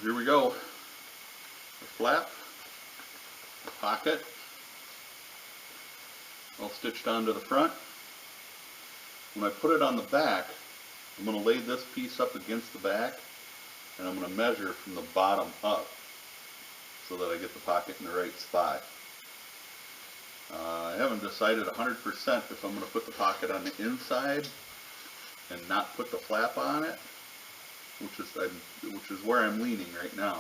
here we go. The flap, the pocket, all stitched onto the front. When I put it on the back, I'm going to lay this piece up against the back, and I'm going to measure from the bottom up so that I get the pocket in the right spot. I haven't decided 100% if I'm going to put the pocket on the inside and not put the flap on it, which is where I'm leaning right now,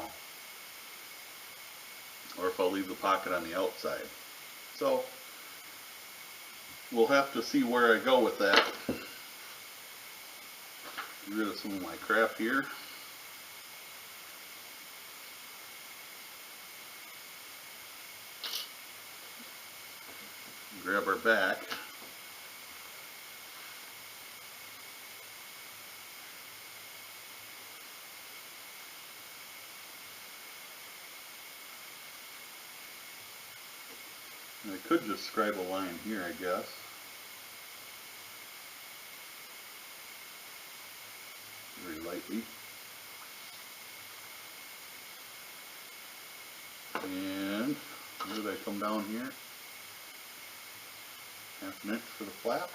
or if I'll leave the pocket on the outside. So we'll have to see where I go with that. Get rid of some of my crap here. Grab our back. And I could just scribe a line here, I guess. Very lightly. And where did I come down here? 1/2 inch for the flap.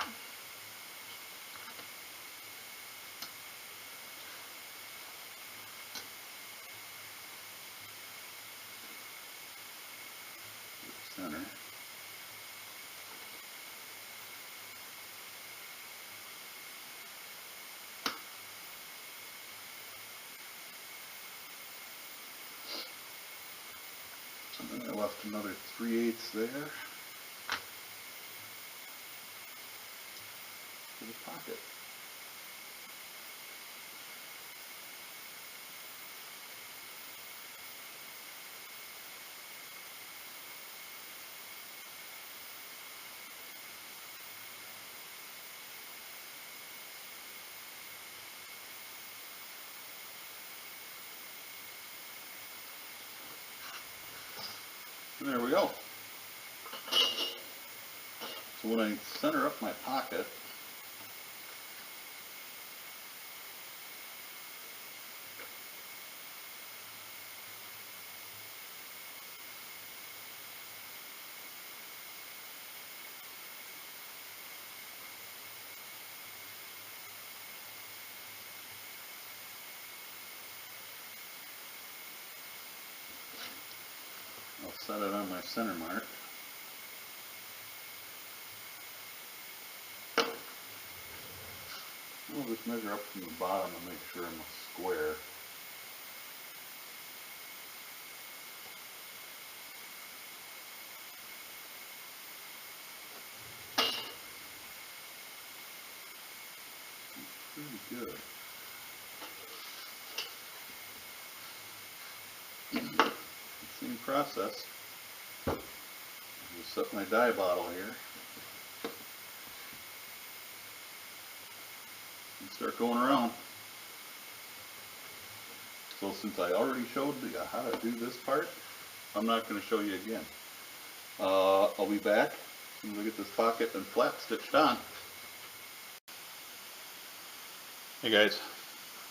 Center. And then I left another 3/8 there for the pocket. And there we go. So when I center up my pocket, I'll set it on my center mark. I'll just measure up from the bottom and make sure I'm a square. Pretty good. Same process. Just set my dye bottle here and start going around. So since I already showed you how to do this part, I'm not going to show you again. I'll be back as soon as I get this pocket and flap stitched on. Hey guys,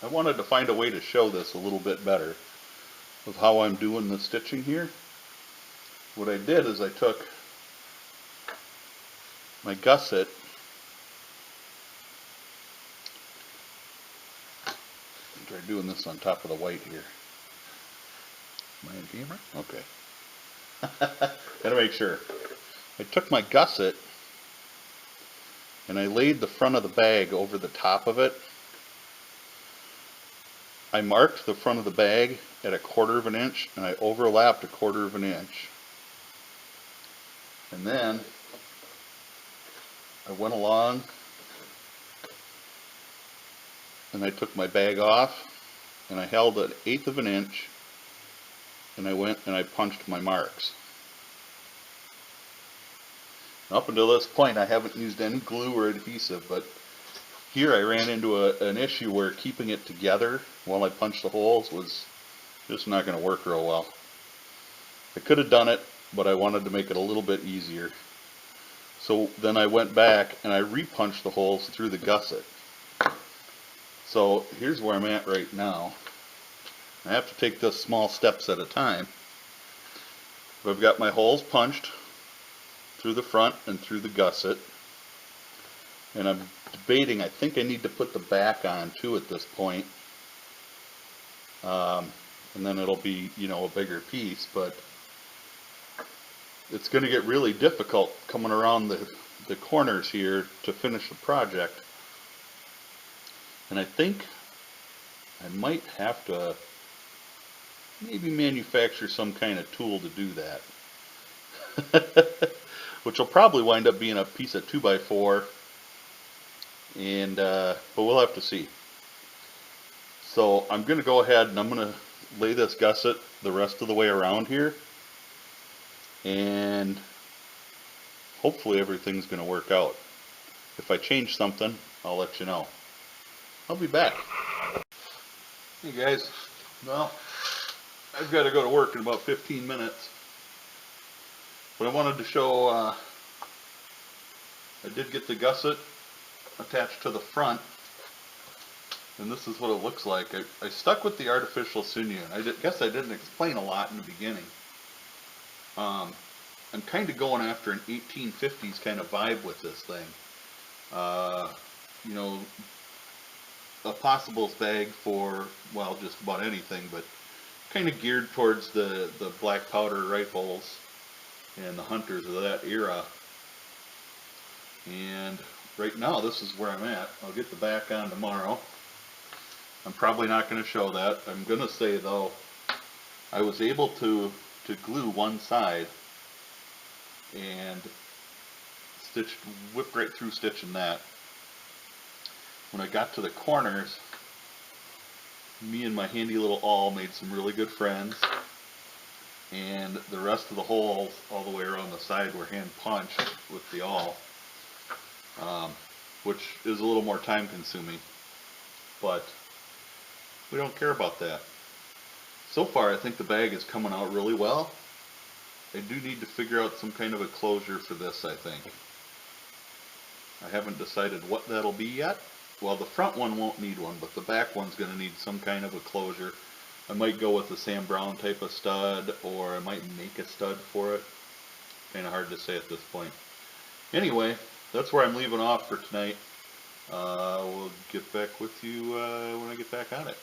I wanted to find a way to show this a little bit better of how I'm doing the stitching here. What I did is I took my gusset and try doing this on top of the white here. Am I in camera? Okay. Gotta make sure. I took my gusset and I laid the front of the bag over the top of it. I marked the front of the bag at 1/4 inch and I overlapped 1/4 inch. And then I went along and I took my bag off and I held at 1/8 inch and I went and I punched my marks. Up until this point I haven't used any glue or adhesive, but here I ran into an issue where keeping it together while I punched the holes was just not going to work real well. I could have done it, but I wanted to make it a little bit easier. So then I went back and I re-punched the holes through the gusset. So here's where I'm at right now. I have to take this small steps at a time. But I've got my holes punched through the front and through the gusset. And I'm debating, I think I need to put the back on too at this point. And then it'll be, you know, a bigger piece, but it's going to get really difficult coming around the corners here to finish the project. And I think I might have to maybe manufacture some kind of tool to do that. Which will probably wind up being a piece of 2x4, and but we'll have to see. So I'm going to go ahead and I'm going to lay this gusset the rest of the way around here, and hopefully everything's going to work out. If I change something, I'll let you know. I'll be back. Hey guys, well, I've got to go to work in about 15 minutes, but I wanted to show, I did get the gusset attached to the front, and this is what it looks like. I stuck with the artificial sinew, and I guess I didn't explain a lot in the beginning. I'm kind of going after an 1850s kind of vibe with this thing. You know, a possibles bag for, well, just about anything, but kind of geared towards the black powder rifles and the hunters of that era. And right now, this is where I'm at. I'll get the back on tomorrow. I'm probably not going to show that. I'm going to say, though, I was able to glue one side and whipped right through stitching that. When I got to the corners, me and my handy little awl made some really good friends, and the rest of the holes all the way around the side were hand punched with the awl, which is a little more time consuming, but we don't care about that. So far I think the bag is coming out really well. I do need to figure out some kind of a closure for this, I think. I haven't decided what that'll be yet. Well, the front one won't need one, but the back one's going to need some kind of a closure. I might go with the Sam Brown type of stud, or I might make a stud for it. Kind of hard to say at this point. Anyway, that's where I'm leaving off for tonight. We'll get back with you when I get back on it.